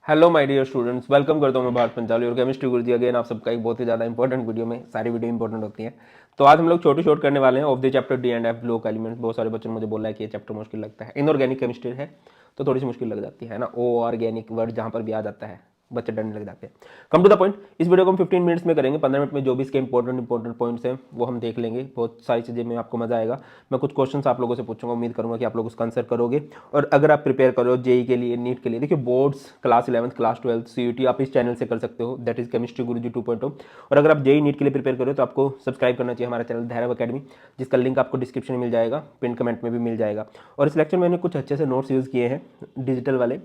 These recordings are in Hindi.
Hello my dear students, welcome करता हूँ मैं भारत पंचाली और केमिस्ट्री गुरुजी अगेन आप सबका एक बहुत ही ज़्यादा इंपॉर्टेंट वीडियो में। सारी वीडियो इंपॉर्टेंट होती हैं। तो आज हम लोग छोटी शॉर्ट करने वाले हैं of the chapter D and F block elements. बहुत सारे बच्चों ने मुझे बोला है कि ये चैप्टर मुश्किल लगता है, इनऑर्गेनिक केमिस्ट्री है तो थोड़ी सी मुश्किल लग जाती है ना। ओ ऑर्गेनिक वर्ड जहाँ पर भी आ जाता है बच्चे डरने लग जाते हैं। कम टू द पॉइंट, इस वीडियो को हम 15 मिनट्स में करेंगे। 15 मिनट में जो भी इसके इंपॉर्टेंट पॉइंट्स हैं वो हम देख लेंगे। बहुत सारी चीज़ें में आपको मजा आएगा। मैं कुछ क्वेश्चंस आप लोगों से पूछूंगा, उम्मीद करूंगा कि आप लोग उसका आंसर करोगे। और अगर आप प्रिपेयर करो जेई के लिए, नीट के लिए, देखिए boards class 11th class 12th CUT आप इस चैनल से कर सकते हो, दैट इज केमिस्ट्री गुरुजी 2.0। और अगर आप जेई नीट के लिए प्रिपेयर करो तो आपको सब्सक्राइब करना चाहिए हमारा चैनल धैर्य अकेडमी, जिसका लिंक आपको डिस्क्रिप्शन में मिल जाएगा, पिन कमेंट में भी मिल जाएगा। और इस लेक्चर में मैंने कुछ अच्छे से नोट्स यूज़ किए हैं डिजिटल वाले,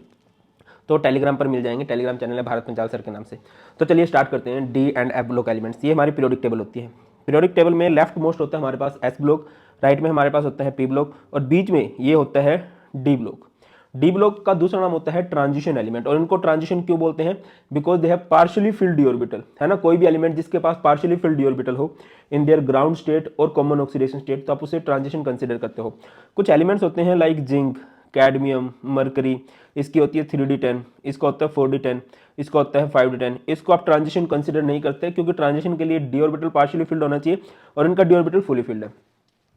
तो टेलीग्राम पर मिल जाएंगे। टेलीग्राम चैनल है भारत पंचाल सर के नाम से। तो चलिए स्टार्ट करते हैं। D and F block elements, ये हमारी पीरियोडिक टेबल होती है। पीरियोडिक टेबल में लेफ्ट मोस्ट होता है हमारे पास एस ब्लॉक, राइट में हमारे पास होता है पी ब्लॉक और बीच में ये होता है डी ब्लॉक। डी ब्लॉक का दूसरा नाम होता है ट्रांजिशन एलिमेंट। और इनको ट्रांजिशन क्यों बोलते हैं? Because they have partially field D orbital, है ना। कोई भी एलिमेंट जिसके पास पार्शियली फिल्ड डी ऑर्बिटल हो इन देयर ग्राउंड स्टेट और कॉमन ऑक्सीडेशन स्टेट, तो आप उसे ट्रांजिशन कंसिडर करते हो। कुछ एलिमेंट्स होते हैं लाइक जिंक, कैडमियम, मरकरी, इसकी होती है 3d10, इसका होता है 4d10, इसका होता है 5d10। इसको आप ट्रांजिशन कंसिडर नहीं करते क्योंकि ट्रांजिशन के लिए डी ऑर्बिटल पार्शियली फिल्ड होना चाहिए और इनका डी ऑर्बिटल फुली फिल्ड है।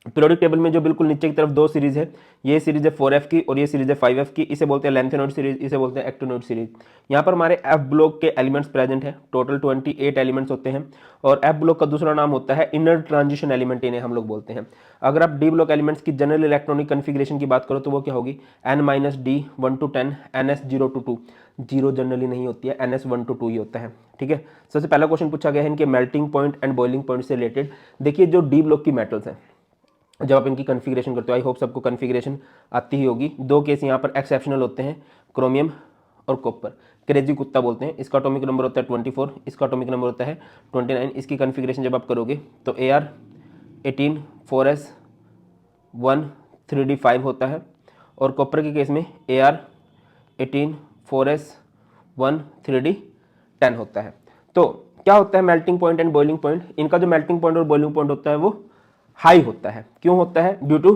पीरियोडिक टेबल में जो बिल्कुल नीचे की तरफ दो सीरीज है, ये सीरीज है 4f की और ये सीरीज है 5f की। इसे बोलते हैं लेंथेनॉइड सीरीज, इसे बोलते हैं एक्टिनॉइड सीरीज। यहाँ पर हमारे एफ ब्लॉक के एलिमेंट्स प्रेजेंट है। टोटल 28 एलिमेंट्स होते हैं और एफ ब्लॉक का दूसरा नाम होता है इनर ट्रांजिशन एलिमेंट, इन्हें हम लोग बोलते हैं। अगर आप डी ब्लॉक एलिमेंट्स की जनरल इलेक्ट्रॉनिक कन्फिग्रेशन की बात करो तो वो क्या होगी? n-d 1 to 10, ns 0 to 2। Zero generally नहीं होती है, ns 1 to 2 ही होता है, ठीक है। सबसे पहला क्वेश्चन पूछा गया है इनके melting point and boiling point से रिलेटेड। देखिए जो डी ब्लॉक की मेटल्स हैं, जब आप इनकी कन्फिग्रेशन करते हो, आई होप सबको कन्फिग्रेशन आती ही होगी। दो केस यहाँ पर एक्सेप्शनल होते हैं, क्रोमियम और कॉपर। क्रेजी कुत्ता बोलते हैं, इसका एटॉमिक नंबर होता है 24, इसका एटॉमिक नंबर होता है 29। इसकी कन्फिग्रेशन जब आप करोगे तो AR 18 4s 1 3d5 होता है और कॉपर के केस में AR 18 4s 1 3d10 होता है। तो क्या होता है melting point and boiling point? इनका जो मेल्टिंग पॉइंट और बॉइलिंग पॉइंट होता है वो हाई होता है। क्यों होता है? Due to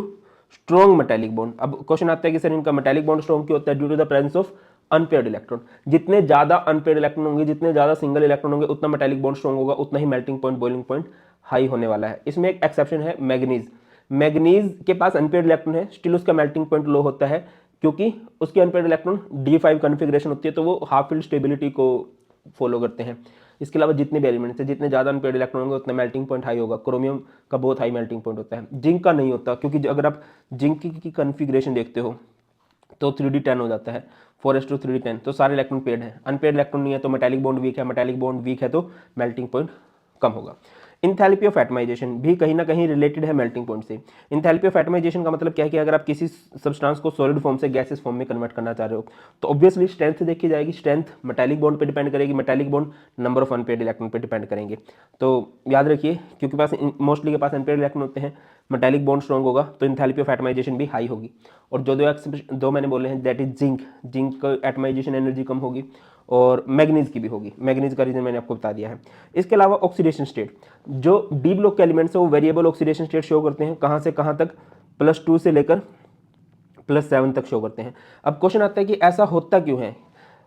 strong metallic bond. अब क्वेश्चन आता है कि सर इनका मेटेलिक बॉन्ड स्ट्रॉन्ग क्यों होता है? Due to the presence of unpaired electron. जितने ज्यादा अनपेयर्ड इलेक्ट्रॉन होंगे, जितने ज्यादा सिंगल इलेक्ट्रॉन होंगे, उतना मेटेलिक बॉन्ड स्ट्रॉन्ग होगा, उतना ही melting point boiling point high होने वाला है। इसमें एक एक्सेप्शन है, मैग्नीज। मैग्नीज के पास अनपेयर्ड इलेक्ट्रॉन है, स्टिल उसका मेल्टिंग पॉइंट लो होता है क्योंकि उसकी अनपेयर्ड इलेक्ट्रॉन D5 कन्फिग्रेशन होती है, तो वो हाफ फील्ड स्टेबिलिटी को फॉलो करते हैं। इसके अलावा जितने भी एलिमेंट्स हैं, जितने ज़्यादा अनपेयर्ड इलेक्ट्रॉन होंगे उतना मेल्टिंग पॉइंट हाई होगा। क्रोमियम का बहुत हाई मेल्टिंग पॉइंट होता है, जिंक का नहीं होता क्योंकि अगर आप जिंक की कन्फिग्रेशन देखते हो तो 3d10 हो जाता है, 4s to 3d10। तो सारे इलेक्ट्रॉन पेड है, अनपेड इलेक्ट्रॉन नहीं है तो मेटालिक बॉन्ड वीक है, मेटालिक बॉन्ड वीक है तो मेल्टिंग पॉइंट कम होगा। इंथैल्पी ऑफ एटमाइजेशन भी कहीं ना कहीं रिलेटेड है मेल्टिंग पॉइंट से। इंथैल्पी ऑफ एटमाइजेशन का मतलब क्या है कि अगर आप किसी सब्सटेंस को सॉलिड फॉर्म से गैसेस फॉर्म में कन्वर्ट करना चाह रहे हो तो ऑब्वियसली स्ट्रेंथ देखी जाएगी। स्ट्रेंथ मेटालिक बॉन्ड पे डिपेंड करेगी, metallic bond number of unpaired electron पे डिपेंड करेंगे। तो याद रखिए, क्योंकि पास मोस्टली के पास अनपेड इलेक्ट्रॉन होते हैं, मेटालिक बॉन्ड स्ट्रॉन्ग होगा तो इंथैल्पी ऑफ एटमाइजेशन भी हाई होगी। और जो दो मैंने बोले हैं दैट इज जिंक, जिंक का एटमाइजेशन एनर्जी कम होगी और मैग्नीज की भी होगी। मैग्नीज का रीजन मैंने आपको बता दिया है। इसके अलावा ऑक्सीडेशन स्टेट, जो डी ब्लॉक के एलिमेंट्स है वो वेरिएबल ऑक्सीडेशन स्टेट शो करते हैं। कहाँ से कहाँ तक? +2 से लेकर +7 तक शो करते हैं। अब क्वेश्चन आता है कि ऐसा होता क्यों है?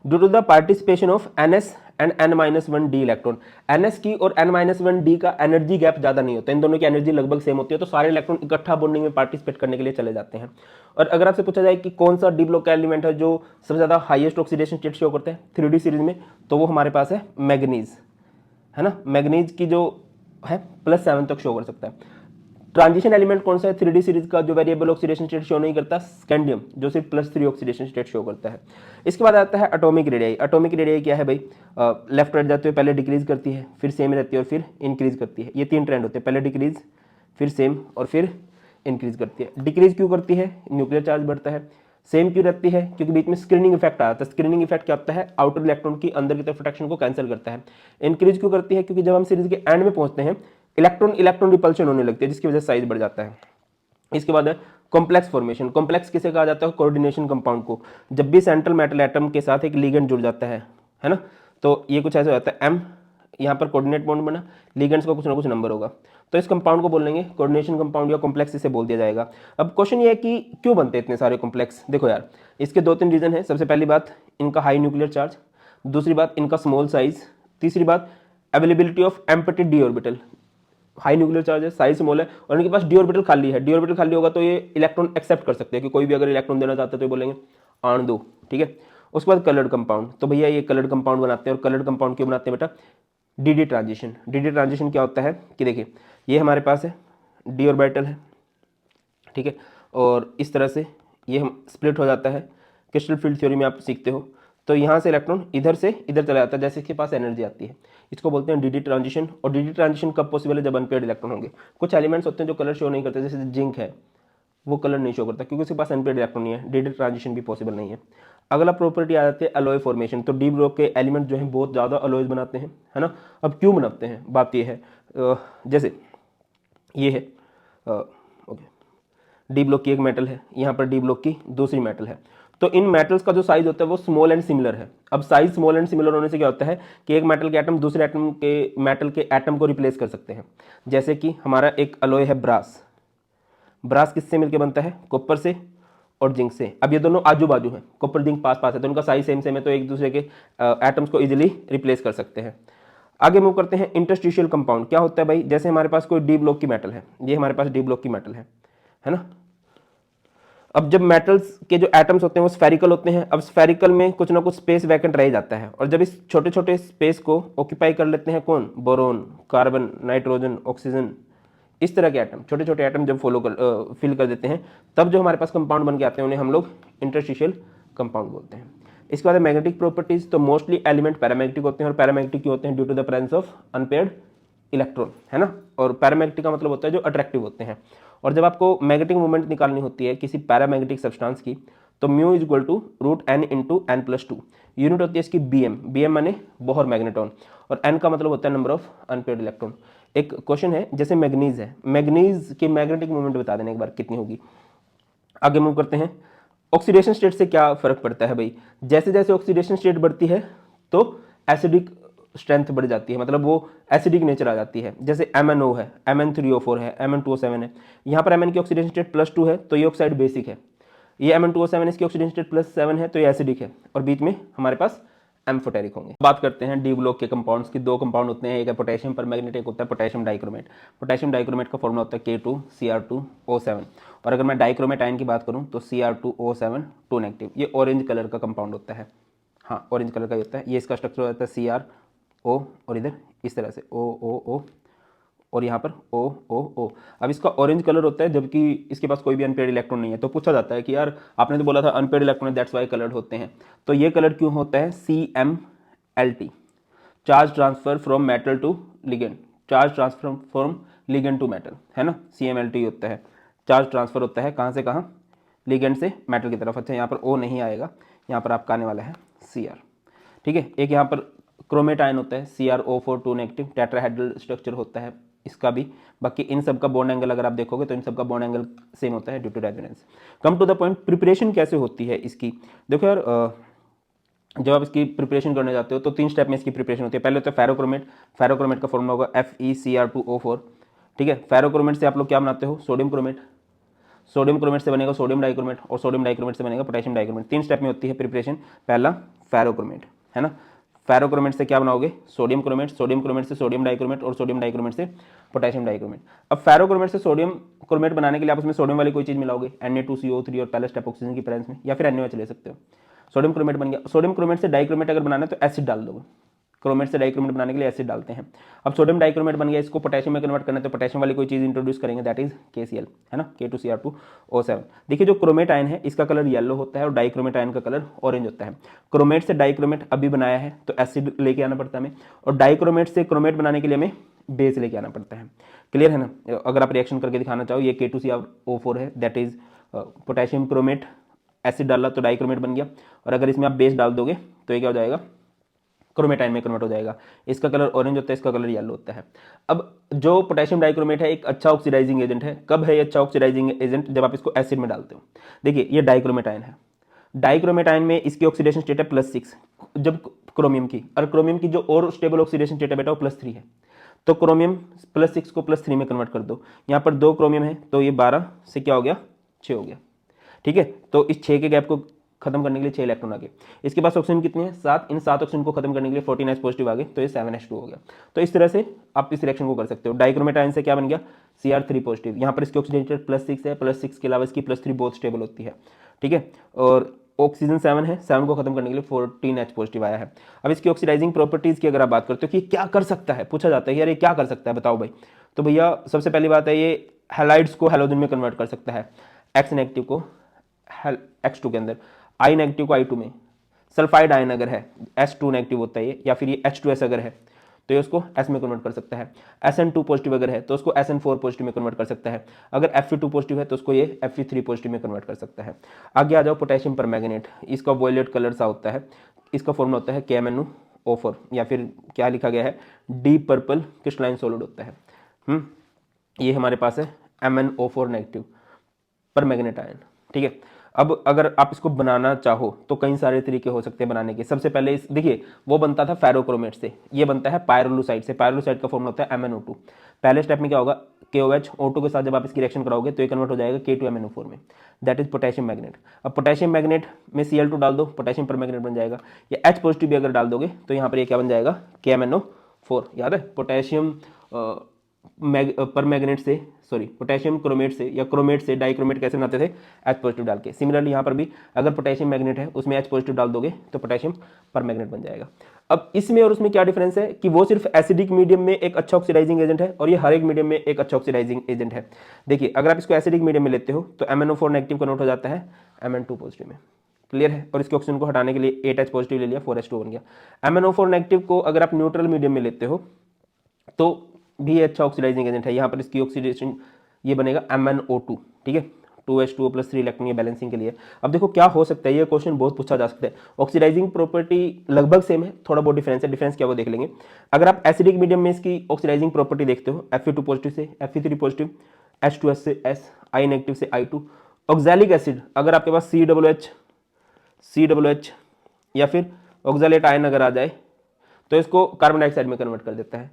Due to the participation of NS and N-1d electron. NS की और N-1d का एनर्जी गैप ज्यादा नहीं होता, इन दोनों की एनर्जी लगभग सेम होती है, तो सारे इलेक्ट्रॉन इकट्ठा बॉन्डिंग में पार्टिसिपेट करने के लिए चले जाते हैं। और अगर आपसे पूछा जाए कि कौन सा डी ब्लॉक का एलिमेंट है जो सबसे ज्यादा हाईएस्ट ऑक्सीडेशन स्टेट शो करता है 3D सीरीज में, तो वो हमारे पास है मैग्नीज, है ना। मैग्नीज की जो है +7 तक शो कर सकता है। ट्रांजिशन एलिमेंट कौन सा है 3D सीरीज का जो वेरिएबल ऑक्सीडेशन स्टेट शो नहीं करता? स्कैंडियम, जो सिर्फ +3 ऑक्सीडेशन स्टेट शो करता है। इसके बाद आता है एटॉमिक रेडियाई। एटॉमिक रेडियाई क्या है भाई? लेफ्ट राइट जाते हुए पहले डिक्रीज करती है, फिर सेम रहती है और फिर इंक्रीज करती है। ये तीन ट्रेंड होते हैं, पहले डिक्रीज, फिर सेम और फिर इंक्रीज करती है। डिक्रीज क्यों करती है? न्यूक्लियर चार्ज बढ़ता है। सेम क्यों रहती है? क्योंकि बीच में स्क्रीनिंग इफेक्ट आता है। स्क्रीनिंग इफेक्ट क्या होता है? आउटर इलेक्ट्रॉन की अंदर की तरफ अट्रैक्शन को कैंसिल करता है। इंक्रीज क्यों करती है? क्योंकि जब हम सीरीज के एंड में पहुंचते हैं इलेक्ट्रॉन इलेक्ट्रॉन रिपल्शन होने लगती है, जिसकी वजह से साइज बढ़ जाता है। इसके बाद है कॉम्प्लेक्स फॉर्मेशन। कॉम्प्लेक्स किसे कहा जाता है? कोऑर्डिनेशन कंपाउंड को। जब भी सेंट्रल मेटल एटम के साथ एक लिगेंड जुड़ जाता है ना, तो ये कुछ ऐसा होता है, M यहाँ पर कोऑर्डिनेट बॉन्ड बना, लिगेंड्स का कुछ ना कुछ नंबर होगा, तो इस कंपाउंड को बोलेंगे कोऑर्डिनेशन कंपाउंड या कॉम्प्लेक्स इसे बोल दिया जाएगा। अब क्वेश्चन ये है कि क्यों बनते हैं इतने सारे कॉम्प्लेक्स? देखो यार, इसके 2-3 रीजन है। सबसे पहली बात, इनका हाई न्यूक्लियर चार्ज। दूसरी बात इनका स्मॉल साइज, तीसरी बात availability of empty D orbital, high nuclear charge है, साइज स्मॉल है और इनके पास डी ऑर्बिटल खाली है। डी ऑर्बिटल खाली होगा तो ये इलेक्ट्रॉन एक्सेप्ट कर सकते हैं कि कोई भी अगर इलेक्ट्रॉन देना चाहते हैं तो ये बोलेंगे आण दो, ठीक है। उसके बाद कलर्ड कंपाउंड, तो भैया ये कलर्ड कंपाउंड बनाते हैं और कलर्ड कंपाउंड क्यों बनाते हैं बेटा, डी ट्रांजिशन। डी ट्रांजिशन क्या होता है कि देखिए ये हमारे पास है डी ऑर्बिटल है, ठीक है, और इस तरह से ये हम स्प्लिट हो जाता है, क्रिस्टल फील्ड थ्योरी में आप सीखते हो। तो यहाँ से इलेक्ट्रॉन इधर से इधर चला जाता है जैसे इसके पास एनर्जी आती है, इसको बोलते हैं डी ट्रांजिशन। और डी ट्रांजिशन कब पॉसिबल है, जब अनपेयर्ड इलेक्ट्रॉन होंगे। कुछ एलिमेंट्स होते हैं जो कलर शो नहीं करते, जैसे जिंक है वो कलर नहीं शो करता क्योंकि उसके पास अनपेयर्ड इलेक्ट्रॉन नहीं है, डी ट्रांजिशन भी पॉसिबल नहीं है। अगला प्रॉपर्टी आ जाती है अलॉय फॉर्मेशन। तो डी ब्लॉक के एलिमेंट जो है बहुत ज़्यादा अलॉयज बनाते हैं, है ना। अब क्यों बनाते हैं, बात ये है जैसे ये है ओके, डी ब्लॉक की एक मेटल है, यहाँ पर डी ब्लॉक की दूसरी मेटल है। तो इन मेटल्स का जो साइज होता है वो स्मॉल एंड सिमिलर है। अब साइज स्मॉल एंड सिमिलर होने से क्या होता है कि एक मेटल के एटम दूसरे एटम के मेटल के एटम को रिप्लेस कर सकते हैं। जैसे कि हमारा एक अलॉय है ब्रास, ब्रास किससे मिलकर बनता है, कॉपर से और जिंक से। अब ये दोनों आजू बाजू हैं, कॉपर जिंक पास पास है तो उनका साइज सेम सेम है, तो एक दूसरे के एटम्स को इजीली रिप्लेस कर सकते हैं। आगे मूव करते हैं इंटरस्टिशियल कंपाउंड। क्या होता है भाई, जैसे हमारे पास कोई डी ब्लॉक की मेटल है, ये हमारे पास डी ब्लॉक की मेटल है ना। अब जब मेटल्स के जो एटम्स होते हैं वो स्फेरिकल होते हैं, अब स्फेरिकल में कुछ ना कुछ स्पेस वैकेंट रह जाता है, और जब इस छोटे छोटे स्पेस को ऑक्यूपाई कर लेते हैं कौन, बोरोन, कार्बन, नाइट्रोजन, ऑक्सीजन, इस तरह के एटम, छोटे छोटे एटम जब फिल कर देते हैं, तब जो हमारे पास कंपाउंड बन के आते हैं उन्हें हम लोग इंटरस्टिशियल कंपाउंड बोलते हैं। इसके बाद मैग्नेटिक प्रॉपर्टीज, तो मोस्टली एलिमेंट पैरामैग्नेटिक होते हैं, और पैरामैग्नेटिक क्यों होते हैं, due to the presence of unpaired electron, है ना। और पैरामैग्नेटिक का मतलब होता है जो अट्रैक्टिव होते हैं। और जब आपको मैग्नेटिक मूवमेंट निकालनी होती है किसी पैरामैग्नेटिक सब्सटेंस की, तो mu is equal to √n into n+2, unit होती है इसकी बीएम, बीएम माने बोहर मैग्नेटॉन, और n का मतलब होता है नंबर ऑफ अनपेयर्ड इलेक्ट्रॉन। एक क्वेश्चन है जैसे मैग्नीज है, मैग्नीज की मैग्नेटिक मूवमेंट बता देना एक बार कितनी होगी। आगे मूव करते हैं, ऑक्सीडेशन स्टेट से क्या फर्क पड़ता है भाई, जैसे जैसे ऑक्सीडेशन स्टेट बढ़ती है तो एसिडिक स्ट्रेंथ बढ़ जाती है, मतलब वो एसिडिक नेचर आ जाती है। जैसे MnO है, Mn3O4 है, Mn2O7 है, यहाँ पर Mn की ऑक्सीडेशन स्टेट +2 है तो ये ऑक्साइड बेसिक है, ये Mn2O7 इसकी ऑक्सीडेशन स्टेट +7 है तो ये एसिडिक है, और बीच में हमारे पास एम्फोटेरिक होंगे। बात करते हैं डी ब्लॉक के कंपाउंड्स की। दो कंपाउंड होते हैं, एक है पोटेशियम परमैग्नेट, एक होता है पोटेशियम डाइक्रोमेट। पोटेशियम डाइक्रोमेट का फॉर्मूला होता है K2Cr2O7, और अगर मैं डाइक्रोमेट आयन की बात करूं तो Cr2O7 2 नेगेटिव। ये ऑरेंज कलर का कंपाउंड होता है, हाँ ऑरेंज कलर का ही होता है। ये इसका स्ट्रक्चर होता है CrO, और इधर इस तरह से OOO, और यहाँ पर OOO। अब इसका ऑरेंज कलर होता है जबकि इसके पास कोई भी अनपेयर्ड इलेक्ट्रॉन नहीं है। तो पूछा जाता है कि यार आपने तो बोला था unpaired electron that's why coloured होते हैं, तो ये कलर क्यों होता है, CMLT, charge transfer from metal to ligand, charge transfer from ligand to metal, है ना। CMLT होता है, चार्ज ट्रांसफर होता है कहाँ से कहाँ, लिगेंड से मेटल की तरफ। अच्छा यहाँ पर O नहीं आएगा, यहाँ पर आपका आने वाला है Cr, ठीक है। एक यहाँ पर क्रोमेट आयन होता है CrO4 2 नेगेटिव, टेट्राहेड्रल स्ट्रक्चर होता है इसका भी। बाकी इन सब का बॉन्ड एंगल अगर आप देखोगे तो इन सब का बॉन्ड एंगल सेम होता है due to resonance. Come to the point, preparation कैसे होती है इसकी, देखो यार जब आप इसकी प्रिपरेशन करने जाते हो तो 3 स्टेप में इसकी प्रिपरेशन होती है। पहले होता है फेरोक्रोमेट, फेरोक्रोमेट का फॉर्मूला होगा FeCr2O4, ठीक है। फेरोक्रोमेट से आप लोग क्या बनाते हो, सोडियम क्रोमेट, सोडियम क्रोमेट से बनेगा सोडियम डाइक्रोमेट, और सोडियम डाइक्रोमेट से बनेगा पोटेशियम डाइक्रोमेट। 3 स्टेप में होती है प्रिपरेशन। पहला फेरोक्रोमेट, है ना, फेरोक्रोमेट से क्या बनाओगे, सोडियम क्रोमेट, सोडियम क्रोमेट से सोडियम डाइक्रोमेट, और सोडियम डाइक्रोमेट से पोटेशियम डाइक्रोमेट। अब फेरोक्रोमेट से सोडियम क्रोमेट बनाने के लिए आप उसमें सोडियम वाली कोई चीज मिलाओगे, Na2CO3, और पहले स्टेप ऑक्सीजन की प्रेजेंस में, या फिर NaOH ले सकते हो। सोडियम क्रोमेट बन गया। सोडियम क्रोमेट से डाइक्रोमेट अगर बनाना है तो एसिड डाल दोगे, क्रोमेट से डाइक्रोमेट बनाने के लिए एसिड डालते हैं। अब सोडियम डाइक्रोमेट बन गया, इसको पोटेशियम में कन्वर्ट करना है तो पोटेशियम वाली कोई चीज इंट्रोड्यूस करेंगे, दैट इज KCl, है ना, K2Cr2O7। देखिए जो क्रोमेट आयन है इसका कलर येलो होता है और डाइक्रोमेट आयन का कलर ऑरेंज होता है। क्रोमेट से डाइक्रोमेट अभी बनाया है तो एसिड लेके आना पड़ता है हमें, और डाइक्रोमेट से क्रोमेट बनाने के लिए हमें बेस लेके आना पड़ता है। क्लियर है ना। अगर आप रिएक्शन करके दिखाना चाहो, ये K2Cr2O4 है, that is potassium chromate, acid डाला तो डाइक्रोमेट बन गया, और अगर इसमें आप बेस डाल दोगे तो ये क्या हो जाएगा, क्रोमेट आयन में कन्वर्ट हो जाएगा। इसका कलर ऑरेंज होता है, इसका कलर येलो होता है। अब जो पोटेशियम डाइक्रोमेट है एक अच्छा ऑक्सीडाइजिंग एजेंट है। कब है ये अच्छा ऑक्सीडाइजिंग एजेंट, जब आप इसको एसिड में डालते हो। देखिए ये डाइक्रोमेट आयन है, डाइक्रोमेट आयन में इसकी ऑक्सीडेशन स्टेट है +6, जब क्रोमियम की, और क्रोमियम की जो और स्टेबल ऑक्सीडेशन स्टेट है बेटा वो +3 है। तो क्रोमियम +6 को +3 में कन्वर्ट कर दो। यहाँ पर 2 क्रोमियम है तो ये 12 से क्या हो गया, 6 हो गया, ठीक है। तो इस 6 के गैप को खत्म करने के लिए 6 इलेक्ट्रॉन आ गए। इसके पास ऑक्सीजन कितने हैं? 7। इन 7 ऑक्सीजन को खत्म करने के लिए 14 H पॉजिटिव आ गए, तो ये 7H2 हो गया। तो इस तरह से आप इस रिएक्शन को कर सकते हो। डाइक्रोमेट आयन से क्या बन गया? Cr3 positive. यहाँ पर इसकी ऑक्सीडेंटेड +6 है, +6 के अलावा इसकी +3 बहुत स्टेबल होती है, ठीक है। और ऑक्सीजन 7 है, 7 को खत्म करने के लिए 14H पॉजिटिव आया है। अब इसकी ऑक्सीडाइजिंग प्रॉपर्टीज की अगर आप बात करते हो कि क्या कर सकता है, पूछा जाता है यार ये क्या कर सकता है बताओ भाई, तो भैया सबसे पहली बात है ये हैलाइड्स को हैलोजन में कन्वर्ट कर सकता है, X नेगेटिव को X2 के अंदर, I नेगेटिव को I2 में। सल्फाइड आयन अगर है S2 नेगेटिव होता है ये, या फिर ये H2S अगर है तो ये उसको S में कन्वर्ट कर सकता है। SN2 पॉजिटिव अगर है तो उसको SN4 पॉजिटिव में कन्वर्ट कर सकता है। अगर Fe2 पॉजिटिव है तो उसको ये Fe3 पॉजिटिव में कन्वर्ट कर सकता है। आगे आ जाओ पोटेशियम परमैंगनेट, इसका वॉयलेट कलर सा होता है, इसका फॉर्मूला होता है KMnO4, या फिर क्या लिखा गया है डीप पर्पल क्रिस्टलाइन सॉलिड होता है। ये हमारे पास है MnO4 नेगेटिव परमैंगनेट आयन, ठीक है। अब अगर आप इसको बनाना चाहो तो कई सारे तरीके हो सकते हैं बनाने के। सबसे पहले इस देखिए वो बनता था फेरोक्रोमेट से, ये बनता है पायरोलुसाइड से। पायरोलुसाइड का फॉर्मूला होता है MnO2। पहले स्टेप में क्या होगा, KOH O2 के साथ जब आप इसकी रिएक्शन कराओगे तो ये कन्वर्ट हो जाएगा K2MnO4 में, दैट इज पोटेशियम मैग्नेट। अब पोटेशियम मैग्नेट में Cl2 डाल दो, पोटेशियम परमैंगनेट बन जाएगा। या H पॉजिटिव भी अगर डाल दोगे तो यहाँ पर ये क्या बन जाएगा KMnO4। याद है पोटेशियम परमैंगनेट से, सॉरी पोटेशियम क्रोमेट से या क्रोमेट से डाइक्रोमेट कैसे बनाते थे, H पॉजिटिव डाल के। सिमिलरली यहाँ पर भी अगर पोटेशियम मैग्नेट है उसमें H पॉजिटिव डाल दोगे तो पोटेशियम परमैंगनेट बन जाएगा। अब इसमें और उसमें क्या डिफरेंस है कि वो सिर्फ एसिडिक मीडियम में एक अच्छा ऑक्सीडाइजिंग एजेंट है और ये हर एक मीडियम में एक अच्छा ऑक्सीडाइजिंग एजेंट है। देखिए अगर आप इसको एसिडिक मीडियम में लेते हो तो MnO4 नेगेटिव कन्वर्ट हो जाता है Mn2 पॉजिटिव में, क्लियर है। और इसके ऑक्सीजन को हटाने के लिए 8H पॉजिटिव ले लिया, 4H2 बन गया। MnO4 नेगेटिव को अगर आप न्यूट्रल मीडियम में लेते हो तो भी अच्छा ऑक्सीडाइजिंग एजेंट है। यहाँ पर इसकी ऑक्सीडेशन ये बनेगा MnO2, ठीक है। 2H2O + 3 इलेक्ट्रॉन ये बैलेंसिंग के लिए। अब देखो क्या हो सकता है, ये क्वेश्चन बहुत पूछा जा सकता है। ऑक्सीडाइजिंग प्रॉपर्टी लगभग सेम है, थोड़ा बहुत डिफरेंस है। डिफरेंस क्या वो देख लेंगे। अगर आप एसिडिक मीडियम में इसकी ऑक्सीडाइजिंग प्रॉपर्टी देखते हो, Fe2 पॉजिटिव से Fe3 पॉजिटिव, H2S से S, I नेगेटिव से I2। ऑक्सैलिक एसिड अगर आपके पास COOH या फिर ऑक्सैलेट आयन अगर आ जाए तो इसको कार्बन डाइऑक्साइड में कन्वर्ट कर देता है।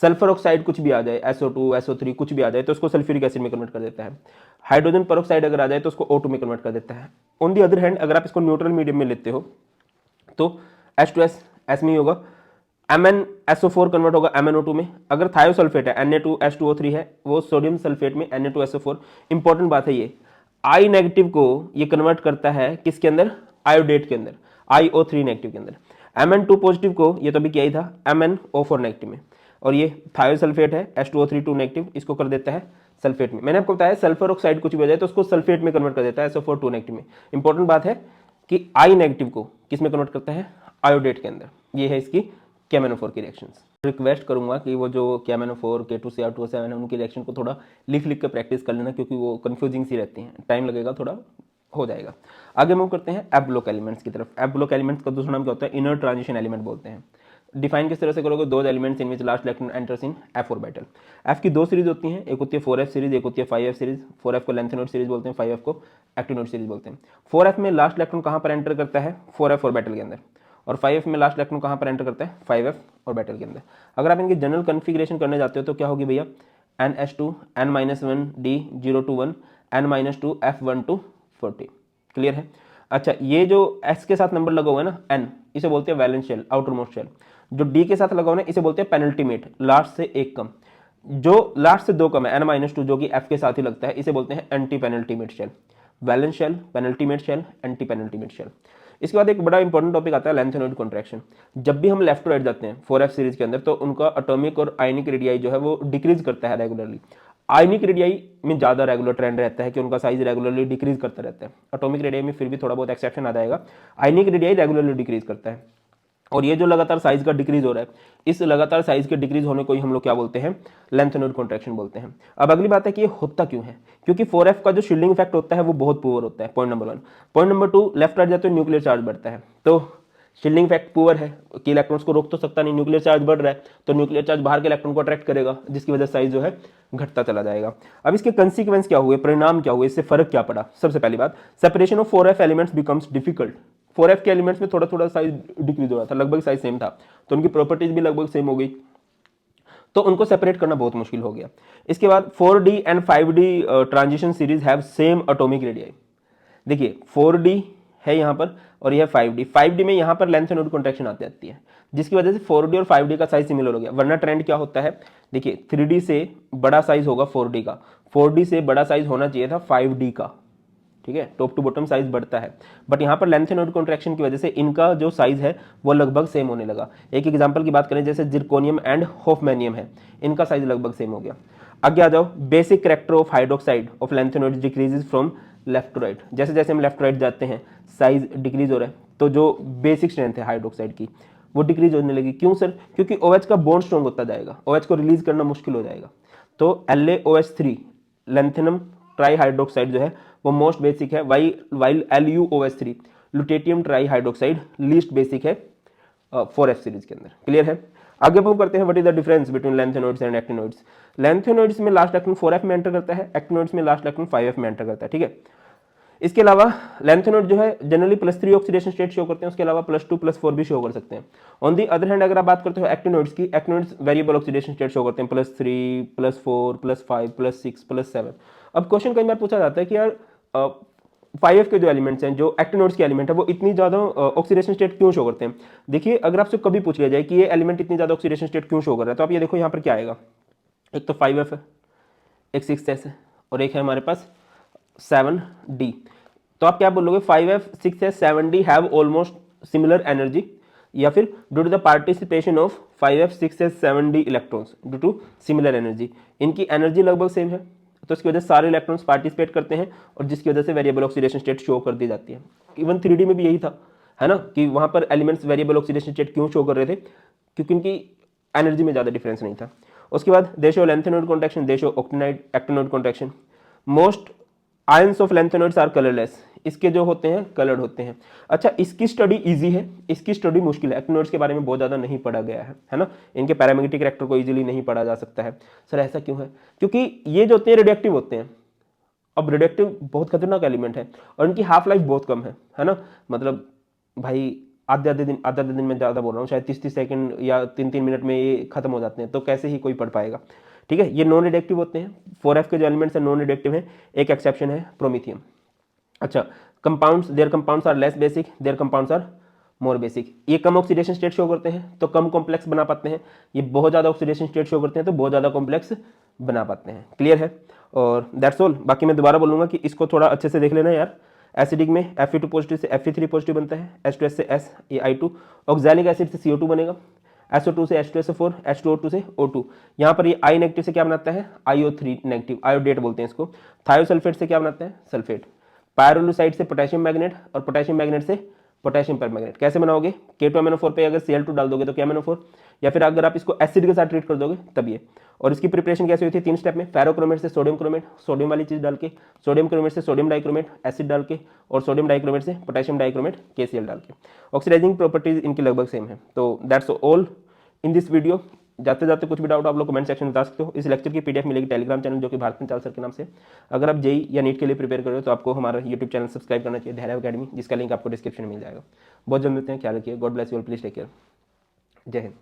सल्फर ऑक्साइड कुछ भी आ जाए, SO2 SO3 कुछ भी आ जाए तो उसको सल्फ्यूरिक एसिड में कन्वर्ट कर देता है। हाइड्रोजन पेरोक्साइड अगर आ जाए तो उसको O2 में कन्वर्ट कर देता है। ऑन दी अदर हैंड अगर आप इसको न्यूट्रल मीडियम में लेते हो तो H2S S में ही होगा, MnSO4 कन्वर्ट होगा MnO2 में। अगर थायोसल्फेट है Na2H2O3 है वो सोडियम सल्फेट में Na2SO4। इंपॉर्टेंट बात है ये I नेगेटिव को ये कन्वर्ट करता है किसके अंदर, आयोडेट के अंदर, IO3 नेगेटिव के अंदर। Mn2 पॉजिटिव को ये तो भी क्या ही था MnO4 नेगेटिव में, और ये थायोसल्फेट है H2O3 2 नेगेटिव, इसको कर देता है सल्फेट में। मैंने आपको बताया सल्फर ऑक्साइड कुछ भी हो जाए तो उसको सल्फेट में कन्वर्ट कर देता है SO4 2 नेगेटिव में। इंपॉर्टेंट बात है कि I नेगेटिव को किस में कन्वर्ट करता है, आयोडेट के अंदर। ये है इसकी KMnO4 की रिएक्शंस। रिक्वेस्ट करूंगा कि वो जो KMnO4 K2Cr2O7 है उनकी रिएक्शन को थोड़ा लिख लिख कर प्रैक्टिस कर लेना, क्योंकि वो कंफ्यूजिंग सी रहती हैं, टाइम लगेगा, थोड़ा हो जाएगा। आगे मूव करते हैं एफ ब्लॉक एलिमेंट्स की तरफ। एफ ब्लॉक एलिमेंट्स का दूसरा नाम क्या होता है, इनर ट्रांजिशन एलिमेंट बोलते हैं। डिफाइन किस तरह से करोगे, दो elements in which last electron enters in F orbital. F की दो सीरीज होती हैं, एक होती है 4F सीरीज, एक होती है 5F सीरीज। 4F को लेंथेनॉइड सीरीज बोलते हैं, 5F को एक्टिनॉइड सीरीज बोलते हैं। 4F में लास्ट इलेक्ट्रॉन कहाँ पर एंटर करता है, 4F ऑर्बिटल के अंदर, और 5F में लास्ट इलेक्ट्रॉन कहाँ पर एंटर करता है, 5F ऑर्बिटल के अंदर। अगर आप इनकी जनरल कन्फिग्रेशन करने जाते हो तो क्या होगी भैया, NH2 N-1D021 N-2 F12 40, clear है। अच्छा ये जो S के साथ नंबर लगा हुआ है ना N, इसे बोलते हैं valence shell, outermost shell. जो D के साथ लगा हुआ है इसे बोलते हैं पेनल्टीमेट, लास्ट से एक कम। जो लास्ट से दो कम है N-2 जो कि F के साथ ही लगता है, इसे बोलते हैं anti penultimate shell. Valence shell, penultimate shell, anti penultimate shell. इसके बाद एक बड़ा इंपॉर्टेंट टॉपिक आता है लेंथेनॉइड कॉन्ट्रैक्शन। जब भी हम लेफ्ट टू राइट जाते हैं 4F सीरीज के अंदर तो उनका एटॉमिक और आयनिक रेडियाई जो है वो डिक्रीज करता है रेगुलरली। आयनिक रेडियाई में ज़्यादा रेगुलर ट्रेंड रहता है कि उनका साइज रेगुलरली डिक्रीज करता रहता है। एटॉमिक रेडियाई में फिर भी थोड़ा बहुत एक्सेप्शन आ जाएगा, आयनिक रेडियाई रेगुलरली डिक्रीज करता है। और ये जो लगातार साइज का डिक्रीज हो रहा है, इस लगातार साइज के डिक्रीज होने को ही हम लोग क्या बोलते हैं, लेंथेनॉइड कॉन्ट्रैक्शन बोलते हैं। अब अगली बात है कि ये होता क्यों है, क्योंकि 4F का जो शील्डिंग इफेक्ट होता है वो बहुत पुअर होता है, point number 1। Point number 2, left right जाते हो न्यूक्लियर चार्ज बढ़ता है, तो शील्डिंग इफेक्ट पुअर है कि इलेक्ट्रॉन्स को रोक तो सकता नहीं, न्यूक्लियर चार्ज बढ़ रहा है तो न्यूक्लियर चार्ज बाहर के इलेक्ट्रॉन को अट्रैक्ट करेगा, जिसकी वजह से साइज जो है घटता चला जाएगा। अब इसके कंसीक्वेंस क्या हुए, परिणाम क्या हुए, इससे फर्क क्या पड़ा। सबसे पहली बात, separation of 4F elements becomes difficult. 4F के एलिमेंट्स में थोड़ा थोड़ा साइज डिक्रीज हो रहा था, लगभग साइज सेम था, तो उनकी प्रॉपर्टीज भी लगभग सेम हो गई, तो उनको सेपरेट करना बहुत मुश्किल हो गया। इसके बाद 4D and 5D transition series have same atomic radii. देखिए 4D है यहाँ पर और यह 5D। 5D में यहाँ पर लेंथ नोड कॉन्ट्रैक्शन आती जाती है, जिसकी वजह से 4D और 5D का साइज सिमिलर हो गया। वरना ट्रेंड क्या होता है, देखिए 3D से बड़ा साइज होगा 4D का, 4D से बड़ा साइज होना चाहिए था 5D का, ठीक है, टॉप टू बॉटम साइज बढ़ता है। बट यहाँ पर लेंथ नोड कॉन्ट्रैक्शन की वजह से इनका जो साइज है वो लगभग सेम होने लगा। एक एग्जांपल की बात करें, जैसे जिरकोनियम एंड होफमैनियम है, इनका साइज लगभग सेम हो गया। आगे आ जाओ, basic character of hydroxide of lanthanoids decreases from left to right. जैसे जैसे हम लेफ्ट टू राइट जाते हैं साइज डिक्रीज हो रहा है, तो जो बेसिक स्ट्रेंथ है हाइड्रोक्साइड की वो डिक्रीज होने लगी। क्यों सर? क्योंकि OH का बॉन्ड स्ट्रॉन्ग होता जाएगा, OH को रिलीज करना मुश्किल हो जाएगा। तो LaOH3 लैंथेनम ट्राई हाइड्रोक्साइड जो है वो मोस्ट बेसिक है, while LuOH3 lutetium tri hydroxide least basic है 4F सीरीज के अंदर। क्लियर है? आगे हम करते हैं what is the difference between lanthanoids and actinoids. Lanthanoids में लास्ट इलेक्ट्रॉन 4F में एंटर करता है, एक्टिनोइड्स में लास्ट इलेक्ट्रॉन 5F में एंटर करता है, ठीक है। इसके अलावा लैंथेनोइड जो है जनरली +3 ऑक्सीडेशन स्टेट शो करते हैं, उसके अलावा +2 +4 भी शो कर सकते हैं। ऑन दी अदर हैंड अगर आप बात करते हो एक्टिनोइड्स की, actinoids variable oxidation state show करते हैं, +3 +4 +5 +6 +7। अब क्वेश्चन कई बार पूछा जाता है कि यार 5F के जो एलिमेंट्स हैं, जो एक्टिनोइड्स के एलिमेंट है, वो इतनी ज्यादा ऑक्सीडेशन स्टेट क्यों शो करते हैं। देखिए अगर आपसे कभी पूछ लिया जाए कि ये एलिमेंट इतनी ज्यादा ऑक्सीडेशन स्टेट क्यों शो कर रहा है, तो आप ये देखो यहाँ पर क्या आएगा, एक तो 5F है, एक 6S है और एक है हमारे पास 7D। तो आप क्या बोलोगे, 5F 6S 7D have almost similar energy, या फिर due to the participation of 5F 6S 7D electrons due to similar energy, इनकी एनर्जी लगभग सेम है, तो इसकी वजह से सारे इलेक्ट्रॉन्स पार्टिसिपेट करते हैं और जिसकी वजह से वेरिएबल ऑक्सीडेशन स्टेट शो कर दी जाती है। इवन 3D में भी यही था, है ना, कि वहां पर एलिमेंट्स वेरिएबल ऑक्सीडेशन स्टेट क्यों शो कर रहे थे, क्योंकि इनकी एनर्जी में ज्यादा डिफरेंस नहीं था। उसके बाद they show lanthanoid contraction, they show actinoid contraction. Most ions of lanthanoids are colourless, इसके जो होते हैं कलर्ड होते हैं। अच्छा, इसकी स्टडी इजी है, इसकी स्टडी मुश्किल है। एक्टिनोइड्स के बारे में बहुत ज़्यादा नहीं पढ़ा गया है ना, इनके पैरामैग्नेटिक कैरेक्टर को इजीली नहीं पढ़ा जा सकता है। सर ऐसा क्यों है? क्योंकि ये जो होते हैं रेडिएक्टिव होते हैं। अब रेडिएक्टिव बहुत खतरनाक एलिमेंट है और इनकी हाफ लाइफ बहुत कम है ना, मतलब भाई आधे आधे दिन में ज़्यादा बोल रहा हूँ, शायद 30 सेकंड या 3 मिनट में ये खत्म हो जाते हैं, तो कैसे ही कोई पढ़ पाएगा, ठीक है। ये नॉन रिडक्टिव होते हैं, 4F के जो एलिमेंट्स हैं नॉन रिडक्टिव हैं, एक एक्सेप्शन है प्रोमीथियम। अच्छा, compounds, their compounds are less basic, their compounds are more basic. ये कम ऑक्सीडेशन स्टेट शो करते हैं तो कम कॉम्प्लेक्स बना पाते हैं, ये बहुत ज़्यादा ऑक्सीडेशन स्टेट शो करते हैं तो बहुत ज़्यादा कॉम्प्लेक्स बना पाते हैं। क्लियर है? और दैट्स ऑल। बाकी मैं दोबारा बोलूँगा कि इसको थोड़ा अच्छे से देख लेना यार। एसिडिक में Fe2 पॉजिटिव से Fe3 पॉजिटिव बनता है, H2S से S, ये I2। ऑक्सैलिक एसिड से CO2 बनेगा, SO2 से H2SO4, H2O2 से O2। यहाँ पर ये I नेगेटिव से क्या बनाता है, IO3 नेगेटिव, आयोडेट बोलते हैं इसको। थायोसल्फेट से क्या बनाता है, सल्फेट। पायरोलुसाइड से पोटेशियम मैग्नेट और पोटेशियम मैग्नेट से पोटेशियम परमैग्नेट। कैसे बनाओगे, K2MnO4 पे अगर Cl2 डाल दोगे तो KMnO4, या फिर अगर आप इसको एसिड के साथ ट्रीट कर दोगे तब ये। और इसकी प्रिपरेशन कैसे हुई थी, 3 स्टेप में। फेरोक्रोमेट से सोडियम क्रोमेट, सोडियम वाली चीज डाल के, सोडियम क्रोमेट से सोडियम डाइक्रोमेट एसिड डाल के, और सोडियम डाइक्रोमेट से पोटेशियम डाइक्रोमेट KCl डाल के। ऑक्सीडाइजिंग प्रॉपर्टीज इनकी लगभग सेम है। तो that's all in this video. जाते जाते कुछ भी डाउट आप लोग कमेंट सेक्शन में बता सकते हो। इस लेक्चर की PDF मिलेगी टेलीग्राम चैनल, जो कि भारत पंचाल सर के नाम से। अगर आप JEE या नीट के लिए प्रिपेयर कर रहे हो तो आपको हमारा यूट्यूब चैनल सब्सक्राइब करना चाहिए, धैर्य अकेडमी, जिसका लिंक आपको डिस्क्रिप्शन में मिल जाएगा। बहुत जल्द मिलते हैं, ख्याल रखिए। God bless you all, please take care. जय हिंद।